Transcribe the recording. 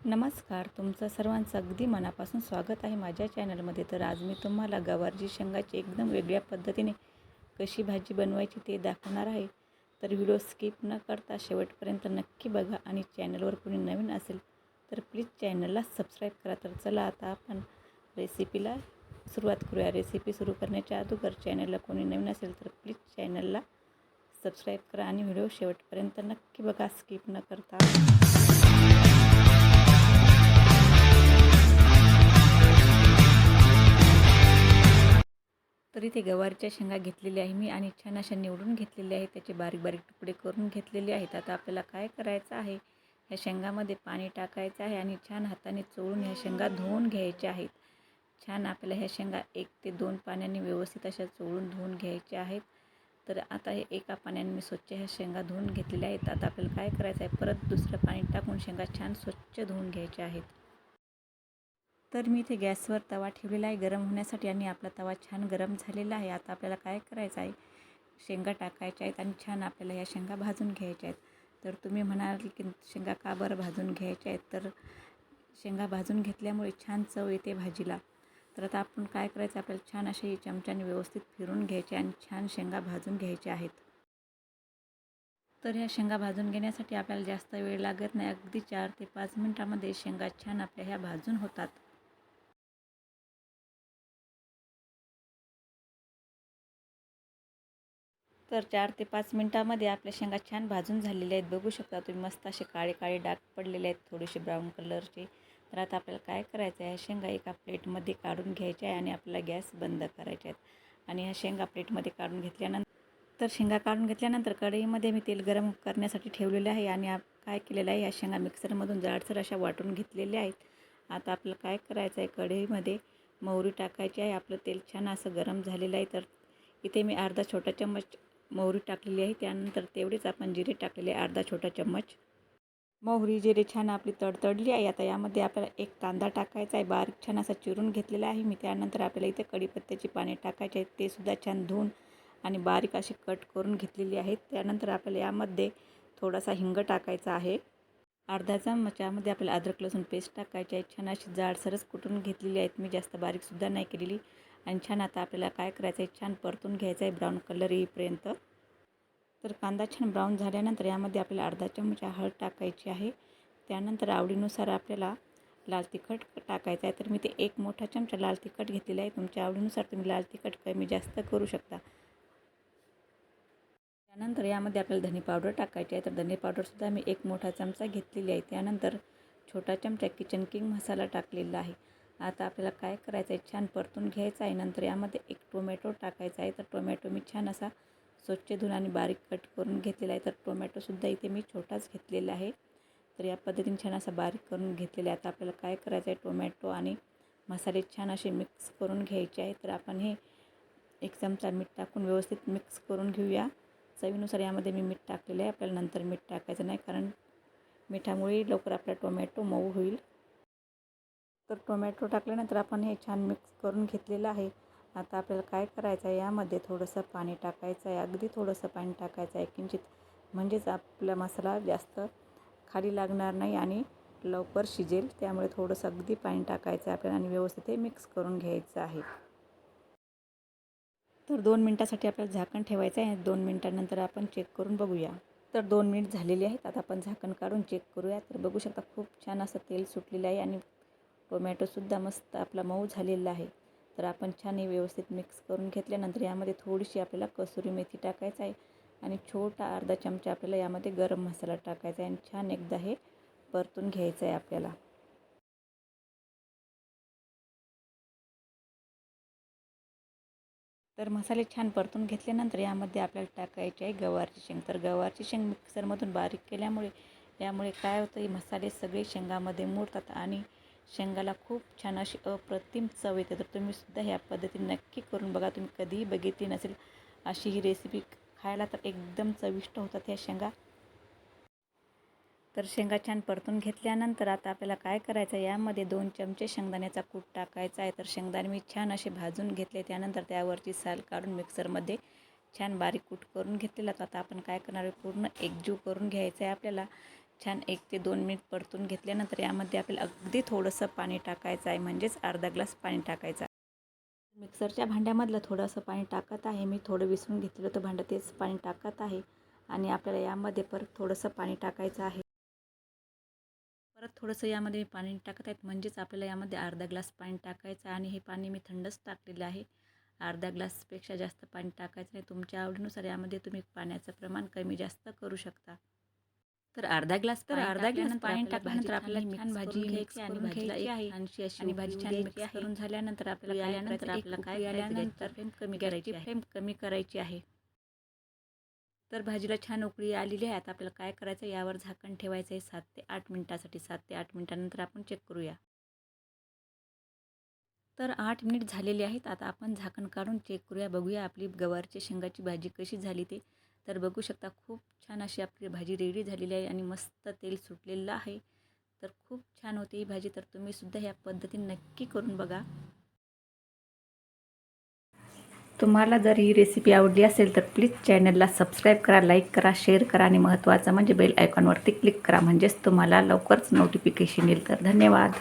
नमस्कार, तुमचं सर्वांचं अगदी मनापासून स्वागत आहे माझ्या चॅनलमध्ये. तर आज मी तुम्हाला गवारची शेंगाची एकदम वेगळ्या पद्धतीने कशी भाजी बनवायची ते दाखवणार आहे. तर व्हिडिओ स्किप न करता शेवटपर्यंत नक्की बघा आणि चॅनलवर कोणी नवीन असेल तर प्लीज चॅनलला सबस्क्राईब करा. तर चला आता आपण रेसिपीला सुरुवात करूया. रेसिपी सुरू करण्याच्या अगोदर चॅनलला कोणी नवीन असेल तर प्लीज चॅनलला सबस्क्राईब करा आणि व्हिडिओ शेवटपर्यंत नक्की बघा स्किप न करता. तर इथे गवारच्या शेंगा घेतलेल्या आहे मी आणि छान अशा निवडून घेतलेल्या आहेत. त्याचे बारीक बारीक तुकडे करून घेतलेले आहेत. आता आपल्याला काय करायचं आहे, ह्या शेंगामध्ये पाणी टाकायचं आहे आणि छान हाताने चोळून ह्या शेंगा धुवून घ्यायच्या आहेत. छान आपल्याला ह्या शेंगा 1 ते 2 पाण्याने व्यवस्थित अशा चोळून धुवून घ्यायच्या आहेत. तर आता हे एका पाण्याने मी स्वच्छ ह्या शेंगा धुवून घेतलेल्या आहेत. आता आपल्याला काय करायचं आहे, परत दुसरं पाणी टाकून शेंगा छान स्वच्छ धुवून घ्यायच्या आहेत. तर मी इथे गॅसवर तवा ठेवलेला आहे गरम होण्यासाठी आणि आपला तवा छान गरम झालेला आहे. आता आपल्याला काय करायचं आहे, शेंगा टाकायच्या आहेत आणि छान आपल्याला ह्या शेंगा भाजून घ्यायच्या आहेत. तर तुम्ही म्हणाल की शेंगा का बरं भाजून घ्यायच्या आहेत, तर शेंगा भाजून घेतल्यामुळे छान चव येते भाजीला. तर आता आपण काय करायचं, आपल्याला छान असे चमच्याने व्यवस्थित फिरून घ्यायचे आणि छान शेंगा भाजून घ्यायच्या आहेत. तर ह्या शेंगा भाजून घेण्यासाठी आपल्याला जास्त वेळ लागत नाही. अगदी 4 ते 5 मिनिटामध्ये शेंगा छान आपल्या ह्या भाजून होतात. तर 4 ते 5 मिनिटामध्ये आपल्या शेंगा छान भाजून झालेल्या आहेत. बघू शकता तुम्ही, मस्त असे काळे काळे डाग पडलेले आहेत, थोडेसे ब्राऊन कलरचे. तर आता आपल्याला काय करायचं आहे, ह्या शेंगा एका प्लेटमध्ये काढून घ्यायच्या आहे आणि आपल्याला गॅस बंद करायचे आहेत. आणि ह्या शेंगा प्लेटमध्ये काढून घेतल्यानंतर कढईमध्ये मी तेल गरम करण्यासाठी ठेवलेले आहे आणि काय केलेलं आहे, ह्या शेंगा मिक्सरमधून जाडसर अशा वाटून घेतलेल्या आहेत. आता आपल्याला काय करायचं आहे, कढईमध्ये मोहरी टाकायची आहे. आपलं तेल छान असं गरम झालेलं आहे. तर इथे मी अर्धा छोटा चम्मच मोहरी टाकलेली आहे. त्यानंतर तेवढेच आपण जिरे टाकलेले अर्धा छोटा चम्मच. मोहरी जिरे छान आपली तडतडली आहे. आता यामध्ये आपल्याला एक कांदा टाकायचा आहे, बारीक छान असा चिरून घेतलेला आहे मी. त्यानंतर आपल्याला इथे कढीपत्त्याची पाने टाकायची आहेत, ते सुद्धा छान धुवून आणि बारीक अशी कट करून घेतलेली आहेत. त्यानंतर आपल्याला यामध्ये थोडासा हिंग टाकायचा आहे. अर्धा चमच यामध्ये आपल्याला अद्रक लसूण पेस्ट टाकायची आहे. छान अशी जाडसरच कुटून घेतलेली आहेत मी, जास्त बारीकसुद्धा नाही केलेली. आणि छान आता आपल्याला काय करायचं आहे, छान परतून घ्यायचं आहे ब्राऊन कलर येईपर्यंत. तर कांदा छान ब्राऊन झाल्यानंतर यामध्ये आपल्याला अर्धा चमचा हळद टाकायची आहे. त्यानंतर आवडीनुसार आपल्याला लाल तिखट टाकायचं आहे. तर मी ते 1 मोठा चमचा लाल तिखट घेतलेला आहे. तुमच्या आवडीनुसार तुम्ही लाल तिखट कमी जास्त करू शकता. त्यानंतर यामध्ये आपल्याला धने पावडर टाकायची आहे. तर धने पावडरसुद्धा मी 1 मोठा चमचा घेतलेली आहे. त्यानंतर छोटा चमचा किचन किंग मसाला टाकलेला आहे. आता आपल्याला काय करायचं आहे, छान परतून घ्यायचं आहे. नंतर यामध्ये 1 टोमॅटो टाकायचा आहे. तर टोमॅटो मी छान असा स्वच्छ धुवून आणि बारीक कट करून घेतलेला आहे. तर टोमॅटोसुद्धा इथे मी छोटाच घेतलेला आहे. तर या पद्धतीने छान असा बारीक करून घेतलेला आहे. आता आपल्याला काय करायचं आहे, टोमॅटो आणि मसाले छान असे मिक्स करून घ्यायचे आहे. तर आपण हे 1 चमचा मीठ टाकून व्यवस्थित मिक्स करून घेऊया. चवीनुसार यामध्ये मी मीठ टाकलेलं आहे. आपल्याला नंतर मीठ टाकायचं नाही, कारण मिठामुळे लवकर आपला टोमॅटो मऊ होईल. तर टोमॅटो टाकल्यानंतर आपण हे छान मिक्स करून घेतलेलं आहे. आता आपल्याला काय करायचं आहे, यामध्ये थोडंसं पाणी टाकायचं आहे. अगदी थोडंसं पाणी टाकायचं आहे किंचित, म्हणजेच आपला मसाला जास्त खाली लागणार नाही आणि लवकर शिजेल. त्यामुळे थोडंसं अगदी पाणी टाकायचं आहे आपल्याला आणि व्यवस्थित हे मिक्स करून घ्यायचं आहे. तर 2 मिनिटासाठी आपल्याला झाकण ठेवायचं आहे. 2 मिनिटांनंतर आपण चेक करून बघूया. तर 2 मिनिट झालेले आहेत. आता आपण झाकण काढून चेक करूया. तर बघू शकता, खूप छान असं तेल सुटलेलं आहे आणि टोमॅटोसुद्धा मस्त आपला मऊ झालेला आहे. तर आपण छान हे व्यवस्थित मिक्स करून घेतल्यानंतर यामध्ये थोडीशी आपल्याला कसुरी मेथी टाकायचं आहे आणि छोटा अर्धा चमचा आपल्याला यामध्ये गरम मसाला टाकायचा आहे आणि छान एकदा हे परतून घ्यायचं आहे आपल्याला. तर मसाले छान परतून घेतल्यानंतर यामध्ये आपल्याला टाकायची आहे गवारची शेंग. तर गवारची शेंग मिक्सरमधून बारीक केल्यामुळे यामुळे काय होतं, हे मसाले सगळे शेंगामध्ये मुरतात आणि शेंगाला खूप छान अशी अप्रतिम चव येते. तर तुम्हीसुद्धा ह्या पद्धतीने नक्की करून बघा. तुम्ही कधीही बघितली नसेल अशी ही रेसिपी. खायला तर एकदम चविष्ट होतात ह्या शेंगा. तर शेंगा छान परतून घेतल्यानंतर आता आपल्याला काय करायचं आहे, यामध्ये 2 चमचे शेंगदाण्याचा कूट टाकायचा आहे. तर शेंगदाणे मी छान असे भाजून घेतले. त्यानंतर त्यावरची साल काढून मिक्सरमध्ये छान बारीक कूट करून घेतलेला. तर आता आपण काय करणार आहे, पूर्ण एकजीव करून घ्यायचं आहे आपल्याला. छान 1 ते 2 मिनिट परतून घेतल्यानंतर यामध्ये आपल्याला अगदी थोडंसं पाणी टाकायचं आहे, म्हणजेच अर्धा ग्लास पाणी टाकायचं आहे. मिक्सरच्या भांड्यामधलं थोडंसं पाणी टाकत आहे मी. थोडं विसरून घेतलेलं होतं भांडं, तेच पाणी टाकत आहे. आणि आपल्याला यामध्ये परत थोडंसं पाणी टाकायचं आहे. परत थोडंसं यामध्ये पाणी टाकत आहेत, म्हणजेच आपल्याला यामध्ये अर्धा ग्लास पाणी टाकायचं आहे. आणि हे पाणी मी थंडच टाकलेलं आहे. अर्धा ग्लासपेक्षा जास्त पाणी टाकायचं नाही. तुमच्या आवडीनुसार यामध्ये तुम्ही पाण्याचं प्रमाण कमी जास्त करू शकता. तर अर्धा ग्लास पाणी टाकल्यानंतर आपल्याला छान भाजी मिक्स करून घ्यायची आहे. आणि भाजी छान मिक्स करून झाल्यानंतर आपल्याला फ्लेम कमी करायची आहे. तर भाजीला छान उकळी आलेली आहे. आता आपल्याला काय करायचं, यावर झाकण ठेवायचं आहे 7 ते 8 मिनिटासाठी. 7 ते 8 मिनिटानंतर आपण चेक करूया. तर 8 मिनिट झालेले आहेत. आता आपण झाकण काढून चेक करूया, बघूया आपली गवारच्या शेंगाची भाजी कशी झाली ते. तर बघू शकता खूप छान अशी आपली भाजी रेडी झालेली आहे आणि मस्त तेल सुटलेलं आहे. तर खूप छान होते ही भाजी. तर तुम्हीसुद्धा ह्या पद्धतीने नक्की करून बघा. तुम्हाला जर ही रेसिपी आवडली असेल तर प्लीज चॅनलला सबस्क्राईब करा, लाईक करा, शेअर करा आणि महत्त्वाचं म्हणजे बेल आयकॉनवरती क्लिक करा, म्हणजेच तुम्हाला लवकरच नोटिफिकेशन येईल. तर धन्यवाद.